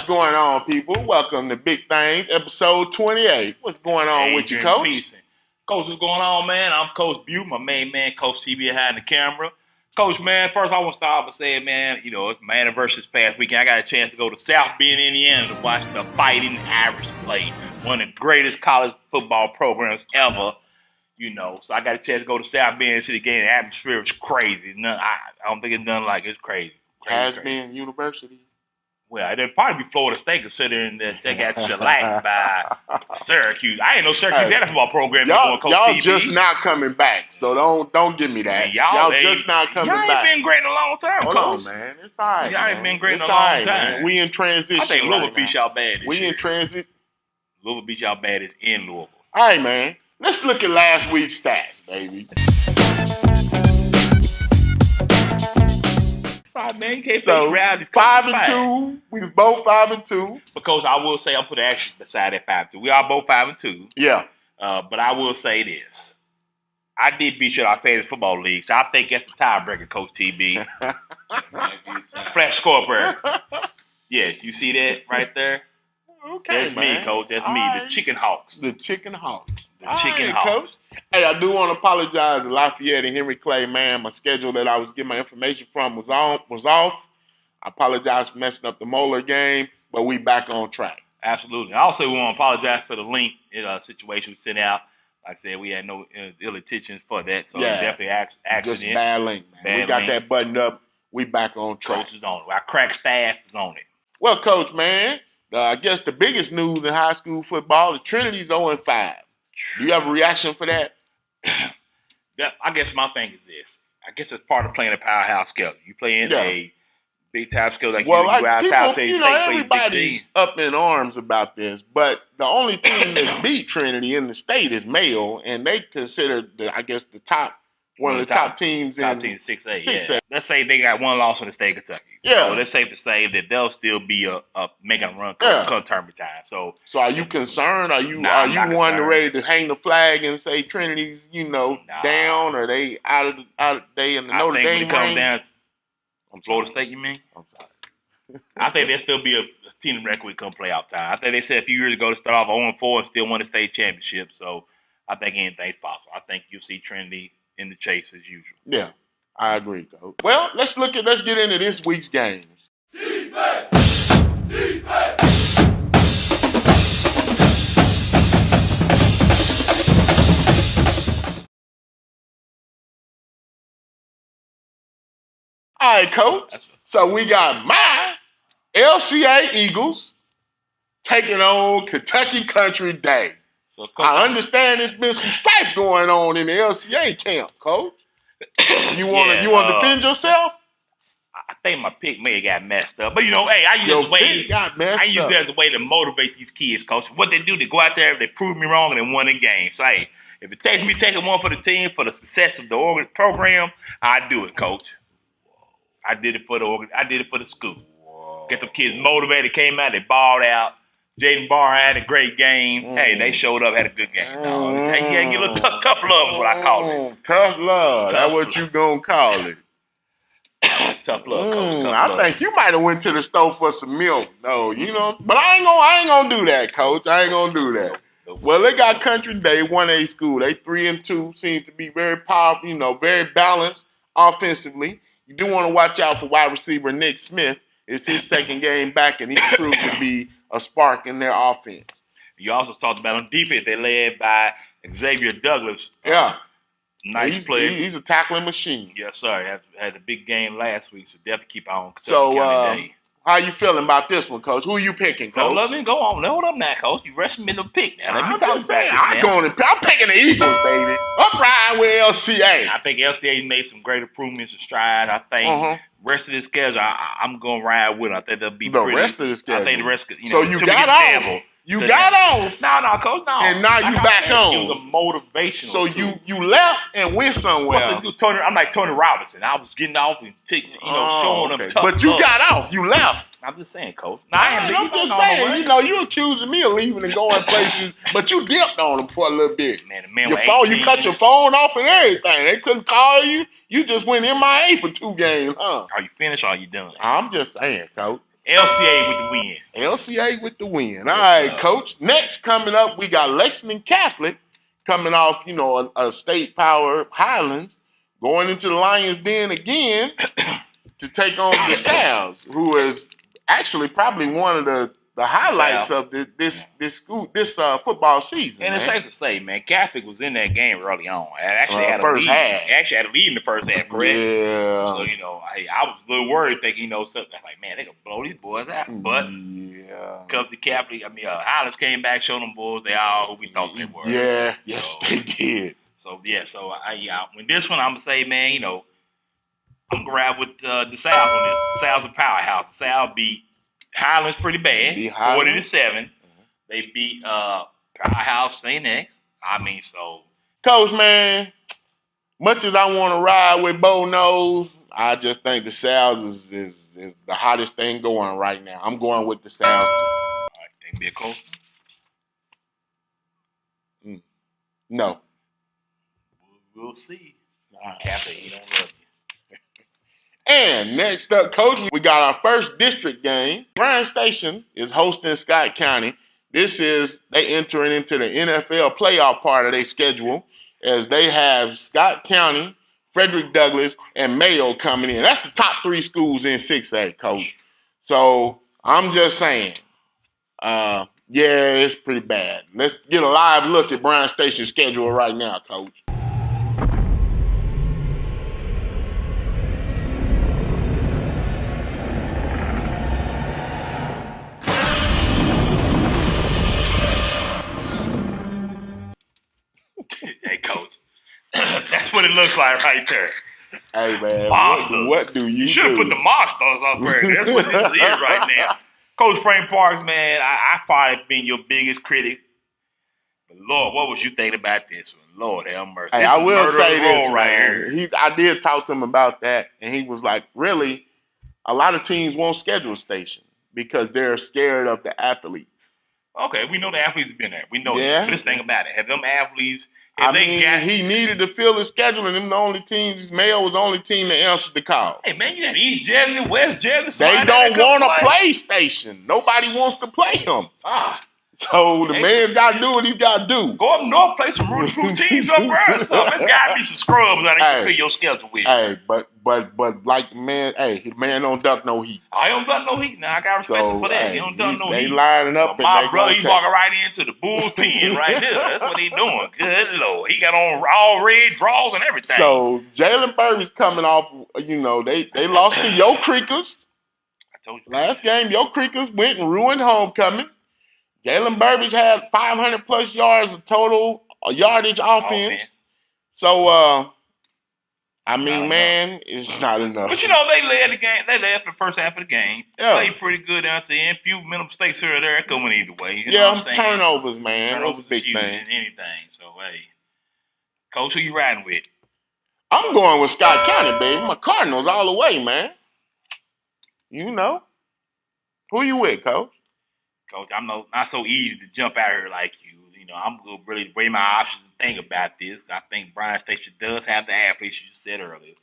What's going on, people? Welcome to Big Things, episode 28. What's going on with you, Coach? Peace. Coach, what's going on, man? I'm Coach Butte, my main man, Coach TV behind the camera. Coach, man, first I want to start off by saying, man, it's my anniversary this past weekend. I got a chance to go to South Bend, Indiana to watch the Fighting Irish play. One of the greatest college football programs ever. So I got a chance to go to South Bend and see the game. The atmosphere was crazy. I don't think it's nothing like it. It's crazy. Has-been University. Well, it'd probably be Florida State, considering that they got shellacked by Syracuse. I didn't know Syracuse had a football program. Y'all just not coming back, so don't give me that. Man, y'all just not coming back. Y'all ain't been great in a long time, Hold Coach. on, man. It's all right. Y'all ain't been great in a long time. Man. We in transition. I think Louisville beat y'all bad this year. We in transit. Louisville beat y'all bad in Louisville. All right, man. Let's look at last week's stats, baby. Man, you can't so 5-2. We was both 5-2. Because I will say, I'll put the asterisk beside that 5-2. We are both 5-2. Yeah. But I will say this: I did beat you in our fantasy football league, so I think that's the tiebreaker, Coach TB. Flash scoreboard. Yes, you see that right there? Okay, that's me, Coach. That's me. The Chicken Hawks. The Chicken Hawks. The Chicken Hawks. Coach. Hey, I do want to apologize to Lafayette and Henry Clay, man. My schedule that I was getting my information from was off. I apologize for messing up the Moeller game, but we back on track. Absolutely. I also want to apologize for the link situation we sent out. Like I said, we had no ill intentions for that, so definitely accident. Just bad link, man. We got that buttoned up. We back on track. Coach is on it. Our crack staff is on it. Well, Coach, man, I guess the biggest news in high school football is Trinity's 0-5. Do you have a reaction for that? I guess my thing is this. I guess it's part of playing a powerhouse schedule. You play in a big-time schedule like you out South State. Everybody's up in arms about this, but the only team that's beat Trinity in the state is Mayo, and they consider, the top one of the top teams in 6A. Yeah. Let's say they got one loss in the state of Kentucky. Yeah. So it's safe to say that they'll still be making a run come tournament time. So are you concerned? Are you one ready to hang the flag and say Trinity's down, or they out of they in the Notre Dame range? I think when it comes down on Florida State, you mean? I'm sorry. I think there'll still be a team record when come playoff time. I think they said a few years ago to start off 0-4 and still win the state championship. So I think anything's possible. I think you'll see Trinity in the chase as usual. Yeah, I agree, Coach. Well, let's get into this week's games. Defense! Defense! All right, Coach. So we got my LCA Eagles taking on Kentucky Country Day. So, Coach, I understand there's been some strife going on in the LCA camp, Coach. You want to defend yourself? I think my pick may have got messed up, but I use it as a way to motivate these kids, Coach. What they do, they go out there, they prove me wrong, and they won the game. So, hey, if it takes me taking one for the team for the success of the program, I do it, Coach. I did it for the school. Whoa. Get the kids motivated, came out, they balled out. Jaden Barr had a great game. Hey, they showed up, had a good game. Hey, you get a little tough love is what I call it. Tough love. That's what you gonna call it. Tough love, Coach. I think you might have went to the store for some milk, though. But I ain't gonna do that, Coach. I ain't gonna do that. Well, they got Country Day, 1A school. They 3-2, seems to be very powerful, very balanced offensively. You do want to watch out for wide receiver Nick Smith. It's his second game back, and he proved to be a spark in their offense. You also talked about on defense, they're led by Xavier Douglas. Yeah. Nice player. He's a tackling machine. Yes, sir. Had a big game last week, so definitely keep on. How you feeling about this one, Coach? Who are you picking, Coach? Go on. Hold up now, Coach. You rushing me to pick now. Let me talk about this I'm picking the Eagles, baby. I'm riding with LCA. I think LCA made some great improvements and strides. I think rest of the schedule, I'm going to ride with them. I think they'll be the rest of the schedule. I think the rest, so you got off. You got off. No, Coach, no. And now you back on. It was a motivational. So you left and went somewhere. I'm like Tony Robinson. I was getting off and showing them tough. But you got off. You left. I'm just saying, Coach. I'm just saying. You accusing me of leaving and going places, but you dipped on them for a little bit. Man, the man your phone, you cut your phone off and everything. They couldn't call you. You just went MIA for 2 games, huh? Are you finished or are you done? I'm just saying, Coach. LCA with the win. LCA with the win. All right, Coach. Next coming up, we got Lexington Catholic coming off, a state power Highlands, going into the Lions Den again to take on the Sal's, who is actually probably one of the highlights of this football season. And it's safe to say, man, Catholic was in that game early on. Actually had first half. Actually had a lead in the first half, correct? Yeah. So, I was a little worried thinking, something like, man, they gonna blow these boys out. But because the Catholic, Highlands came back, showed them boys they all who we thought they were. Yeah, yes, they did. So when this one, I'm gonna say, man, I'm gonna ride with the Sal's on this. Sal's a powerhouse. The Sal's beat Highlands pretty bad, 40-7. They beat Powerhouse St. X. Coach, man, much as I want to ride with Bo Nose, I just think the Sal's is the hottest thing going right now. I'm going with the Sal's too. All right, think be a close one? No. We'll see. Catholic, he don't love you. And next up, Coach, we got our first district game. Bryan Station is hosting Scott County. They entering into the NFL playoff part of their schedule as they have Scott County, Frederick Douglass, and Mayo coming in. That's the top 3 schools in 6A, Coach. So I'm just saying, it's pretty bad. Let's get a live look at Bryan Station's schedule right now, Coach. Hey, Coach. That's what it looks like right there. Hey, man. Monsters. What do you should have put the monsters up there. That's what this is right now. Coach Frank Parks, man, I probably been your biggest critic. But, Lord, what was you thinking about this one? Lord have mercy. Hey, I will say this, right here. I did talk to him about that, and he was like, really, a lot of teams won't schedule Station because they're scared of the athletes. Okay, we know the athletes have been there. We know that. Yeah. But this thing about it, have them athletes... he needed to fill his schedule, and them the only teams. Mayo was the only team that answered the call. Hey, man, you got East Jersey, West Jersey. They don't want to play Station. Nobody wants to play him. So the man's got to do what he's got to do. Go up north, play some root teams up there or something. There's got to be some scrubs out there you can fill your schedule with. Hey, but like the man don't duck no heat. I don't duck no heat. Now I got respect for that. He don't duck no heat. They lining up. My brother, he's walking right into the Bulls pen right there. That's what he doing. Good Lord. He got on all red draws and everything. So Jalen Burby's coming off, they lost to Yo Creekers. I told you. Last game, Yo Creekers went and ruined homecoming. Jalen Burbage had 500 plus yards of total yardage offense. So, man, it's not enough. But they led the game. They led for the first half of the game. Yeah. Played pretty good down to the end. Few mental mistakes here or there coming either way. You know what I'm saying? Turnovers, man. Turnovers was a big thing. Anything. So, hey, Coach, who you riding with? I'm going with Scott County, baby. My Cardinals all the way, man. Who you with, Coach? Coach, I'm not so easy to jump out here like you. I'm going to really weigh my options and think about this. I think Bryan Station does have the athletes you said earlier.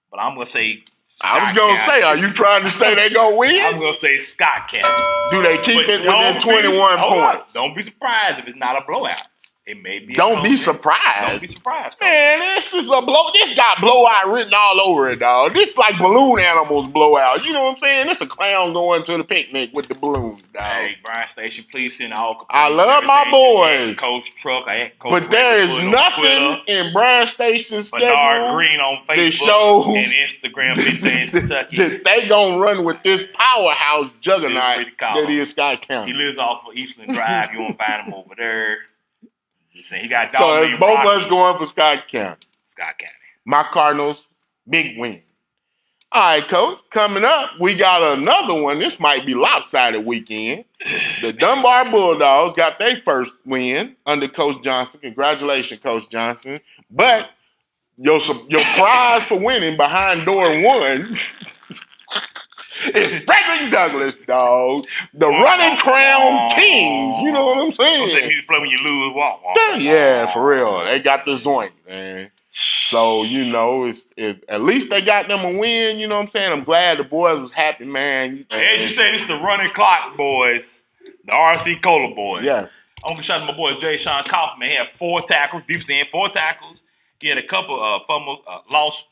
But I'm going to say I was going to say, are you trying to say they going to win? I'm going to say Scott County. Do they keep it within 21 points? Don't be surprised if it's not a blowout. It may be. Don't be surprised. Don't be surprised. Man, this is a blow. This got blowout written all over it, dog. This like balloon animals blowout. You know what I'm saying? This a clown going to the picnic with the balloons, dog. Hey, Bryan Station, please send all. I love my boys. Coach Truck, but there is nothing in Bryan Station's schedule Bernard Green on Facebook and Instagram, Big Things Kentucky. That they gonna run with this powerhouse juggernaut that is Scott County. He lives off of Eastland Drive. You won't find him over there. He got so both of us going for Scott County. Scott County. My Cardinals, big win. All right, Coach. Coming up, we got another one. This might be lopsided weekend. The Dunbar Bulldogs got their first win under Coach Johnson. Congratulations, Coach Johnson. But your prize for winning behind door one is Frederick Douglass, dog. The running crown kings. You know what I'm saying? Don't say music play when you lose. Yeah, for real. They got the zoink, man. So, you know, it's at least they got them a win, you know what I'm saying? I'm glad the boys was happy, man. As you say, this is the running clock boys, the RC Cola boys. Yes. I'm going to shout out to my boy Jay Sean Kaufman. He had 4 tackles, defensive end, 4 tackles. He had a couple fumbles,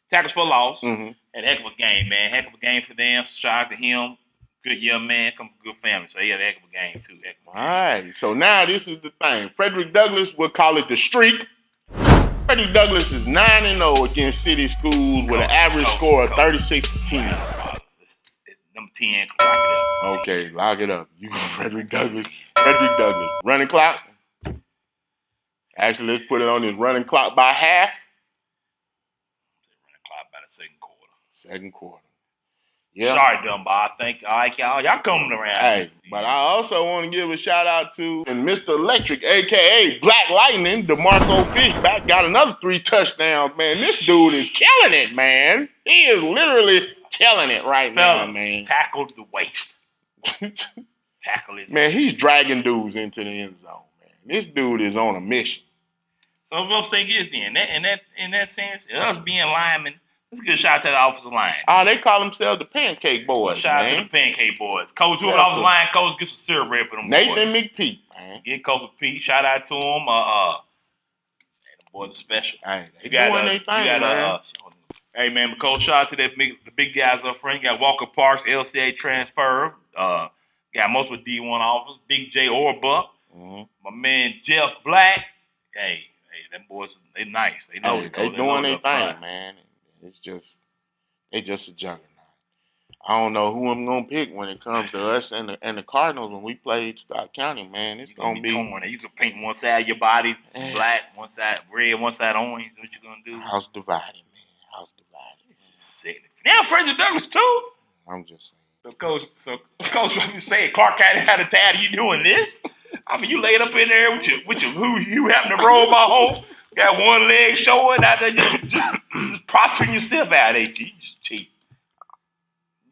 tackles for loss. Mm-hmm. Had a heck of a game, man. Heck of a game for them. Shout out to him. Good young man. Come from good family. So he had a heck of a game, too. All right. So now this is the thing. Frederick Douglass, we'll call it the streak. Frederick Douglass is 9-0 against city schools with an average score of 36-10. Number 10, lock it up. Okay, lock it up. You Frederick Douglass. Running clock. Actually, let's put it on this running clock by half. Running clock by the second quarter. Second quarter. Yeah. Sorry, Dunbar. I think y'all coming around. Hey, but I also want to give a shout out to Mr. Electric, aka Black Lightning, DeMarco Fishback, got another 3 touchdowns, man. This dude is killing it, man. He is literally killing it right now, man. Tackled the waist. Tackle it. Man, he's dragging dudes into the end zone, man. This dude is on a mission. So what I'm saying is then, in that sense, us being linemen, let's give a shout out to the offensive line. Oh, they call themselves the Pancake Boys, shout out to the Pancake Boys. Coach, who offensive line coach, get some syrup ready for them Nathan boys. McPeak, man. Get Coach McPeak. Shout out to him. The boys are special. Hey, they doing their thing, man. Hey, man, but Coach, shout out to the big guys up front. You got Walker Parks, LCA transfer. Got multiple D1 offers. Big J Orbuck. Mm-hmm. My man Jeff Black. Hey, them boys, they nice. They know they doing their thing, man. It's just, they just a juggernaut. I don't know who I'm gonna pick when it comes to us and the Cardinals when we play Scott County, man. It's gonna be torn. You can paint one side of your body black, one side red, one side orange. What you gonna do? House divided, man. House divided. It's just sick. Now Frederick Douglass too. I'm just saying. So Coach, what you saying? Clark County had a tad. You doing this? I mean, you laid up in there with your who you happen to roll my home. Got one leg showing out there, just prostituting yourself out, ain't you? You just cheat.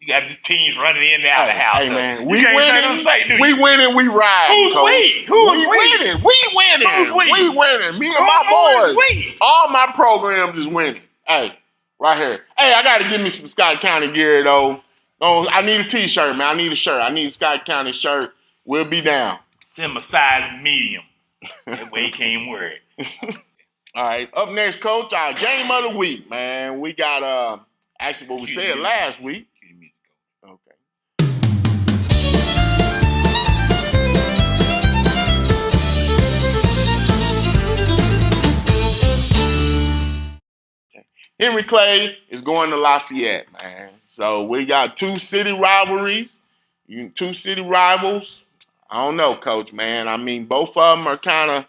You got these teams running in and out of the house. Hey, man, we winning. We winning, we ride. Who's we? Who's winning? We winning. Who's we? We winning. Me and my boys. All my programs is winning. Hey, right here. Hey, I got to give me some Scott County gear, though. Oh, I need a T-shirt, man. I need a shirt. I need a Scott County shirt. We'll be down. Send my size medium. That way he can't wear it. All right, up next, Coach, our game of the week, man. We got, actually what we said last week. Okay. Henry Clay is going to Lafayette, man. So we got 2 city rivalries, 2 city rivals. I don't know, Coach, man. I mean, both of them are kind of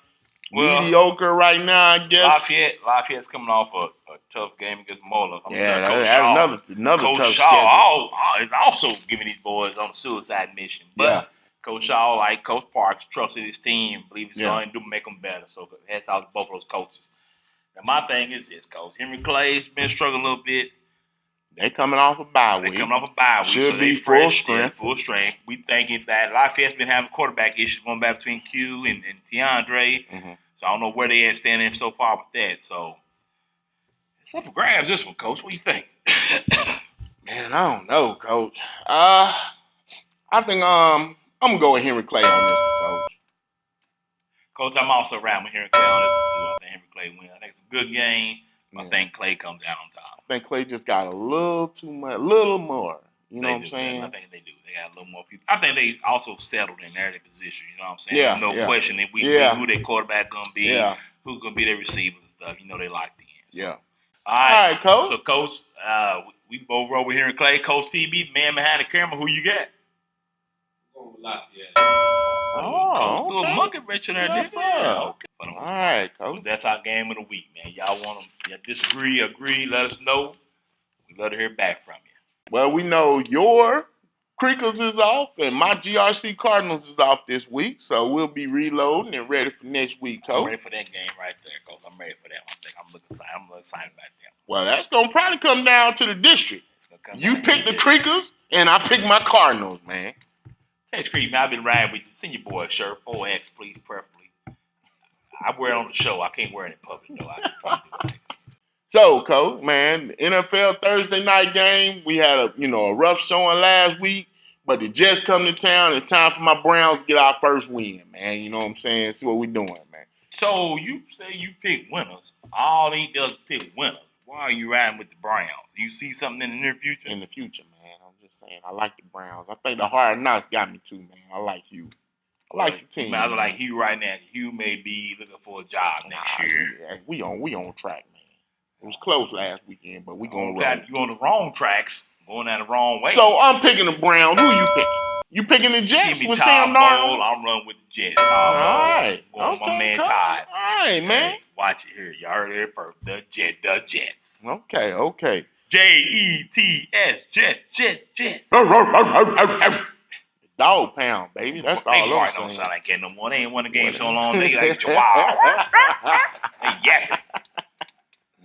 mediocre right now, I guess. Lafayette's coming off a tough game against Moeller. Another Coach tough Shaw is also giving these boys on a suicide mission. But Coach Shaw, like Coach Parks, trusted his team, believe he's going to make them better. So hats out to both of those coaches. Now, my thing is this, Coach. Henry Clay's been struggling a little bit. They coming off a bye week. Should be full strength. Full strength. We thinking that Lafayette's been having quarterback issues going back between Q and DeAndre. Mm-hmm. So I don't know where they at standing so far with that. So it's up for grabs this one, Coach. What do you think? Man, I don't know, Coach. I think I'm gonna go with Henry Clay on this one, Coach. Coach, I'm also around with Henry Clay on this one too. I think Henry Clay wins. I think it's a good game. I think Clay comes out on top. I think Clay just got a little too much, little more. You know what I'm saying? I think they do. They got a little more people. I think they also settled in their position. You know what I'm saying? Yeah. There's no question that we know who their quarterback going to be, who's going to be their receivers and stuff. You know they like the end. So. Yeah. All right, Coach. So, Coach, we both roll with Henry Clay. Coach TB, man behind the camera, who you got? Go with Lafayette. Coach, do a monkey wrench in there, yes, didn't you? Okay. All right, Coach. So that's our game of the week, man. Y'all want them? Y'all disagree, agree, let us know. We'd love to hear back from you. Well, we know your Crickles is off and my GRC Cardinals is off this week, so we'll be reloading and ready for next week, Coach. I'm ready for that game right there, Coach. I'm ready for that. I'm looking excited about that. Well, that's going to probably come down to the district. You pick the Crickles and I pick my Cardinals, man. Hey, Scream, I've been riding with you. Send your boy a shirt, 4X, please, preferably. I wear it on the show. I can't wear it in public, though. I can try to do it. So, Coach, man, NFL Thursday night game. We had a rough showing last week, but the Jets come to town. It's time for my Browns to get our first win, man. You know what I'm saying? See what we doing, man. So you say you pick winners. All he does is pick winners. Why are you riding with the Browns? You see something in the near future? In the future, man. I'm just saying. I like the Browns. I think the Hard Knocks got me too, man. I like you. I like the team. I like Hugh right now. Hugh may be looking for a job next year. Yeah, we on track, man. It was close last weekend, but we gonna roll. You on the wrong tracks, going down the wrong way. So I'm picking the Browns. Who you picking? You picking the Jets with Sam Darnold? I'm running with the Jets. All right. Okay, my man Todd. All right, man. Hey, watch it here. Y'all heard it first. The Jets. Okay. Jets. Jets. Dog pound, baby. That's all I'm saying. Don't sound like that no more. They ain't won the game so long. They like chihuahua. They yapping.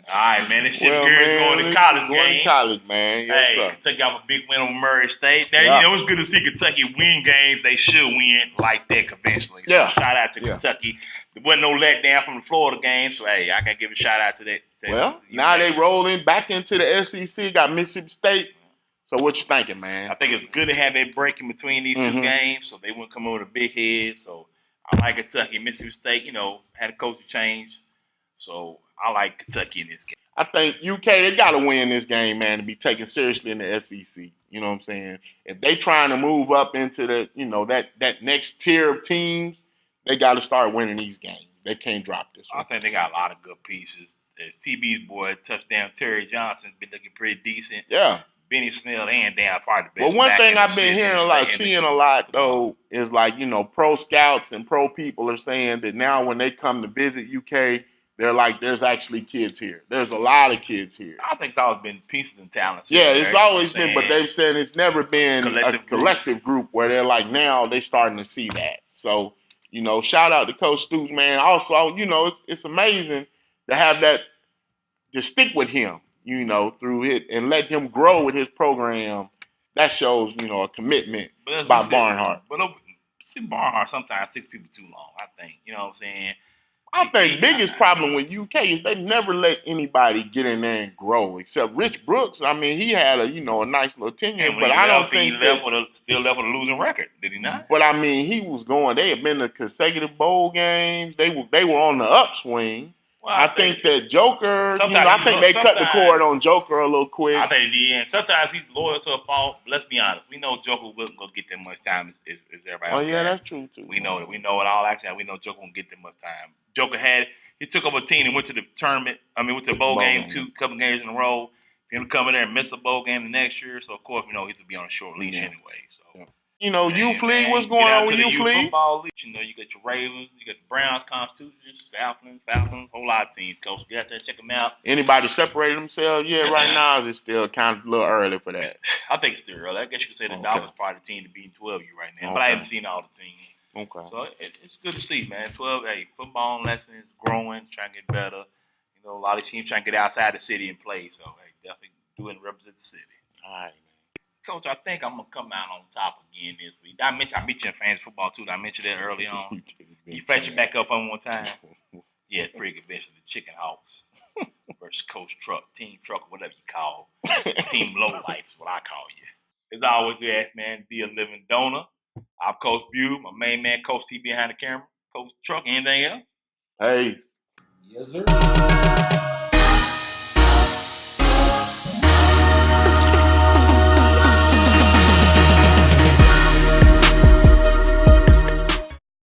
All right, man. This shit is going to college game. Going to college, man. Yes, sir. Kentucky have a big win on Murray State. Now, it's good to see Kentucky win games. They should win like that conventionally. So shout out to Kentucky. There wasn't no letdown from the Florida game. So, hey, I got to give a shout out to that. Now they rolling back into the SEC. Got Mississippi State. So what you thinking, man? I think it's good to have that break in between these two games so they wouldn't come over with a big head. So I like Kentucky. Mississippi State, had a coaching change. So I like Kentucky in this game. I think UK, they got to win this game, man, to be taken seriously in the SEC. You know what I'm saying? If they trying to move up into the, that next tier of teams, they got to start winning these games. They can't drop this one. I think they got a lot of good pieces. As TB's boy, touchdown Terry Johnson's been looking pretty decent. Yeah. Benny Snell and Dan probably the best. Well, one thing I've been hearing seeing a lot though is pro scouts and pro people are saying that now when they come to visit UK, they're like, there's actually kids here. There's a lot of kids here. I think it's always been pieces and talents. Yeah, it's always been, but they've said it's never been a collective group where they're like, now they're starting to see that. So, shout out to Coach Stoops, man. Also, it's amazing to have that, to stick with him. Through it and let him grow with his program. That shows, a commitment by Barnhart. But see, Barnhart sometimes sticks people too long, I think. You know what I'm saying? I think biggest problem with UK is they never let anybody get in there and grow, except Rich Brooks. I mean, he had a nice little tenure, but I don't think he still left with a losing record, did he not? But I mean, he was going. They had been to consecutive bowl games. They were on the upswing. Well, I think that Joker, I think they cut the cord on Joker a little quick. I think they did. And sometimes he's loyal to a fault. Let's be honest. We know Joker wouldn't go get that much time as everybody else. Oh, yeah, that's true, too. We know it. We know it all. Actually, we know Joker won't get that much time. Joker he took over a team and went to the tournament. Went to the bowl game couple games in a row. For him to come in there and miss a bowl game the next year. So, of course, he's going to be on a short leash anyway. So. Youth league, what's going on with youth league? Football league. You got your Ravens, you got the Browns, Constitutions, Falcons, whole lot of teams. Coach, get out there, check them out. Anybody separated themselves yet right now? Is it still kind of a little early for that? I think it's still early. I guess you could say the Dolphins probably the team to beat in 12U right now, but I haven't seen all the teams. Okay. So it's good to see, man. 12, football in Lexington is growing, trying to get better. A lot of teams trying to get outside the city and play. So, definitely doing represent the city. All right. Coach, I think I'm gonna come out on top again this week. I beat you in fantasy football too. I mentioned that early on. You fetch it back up one time. Yeah, pretty conventional. The Chicken Hawks versus Coach Truck, Team Truck, whatever you call. Team Low Life is what I call you. As always, you ask, man, be a living donor. I'm Coach Bew, my main man, Coach T behind the camera. Coach Truck, anything else? Peace. Yes, sir.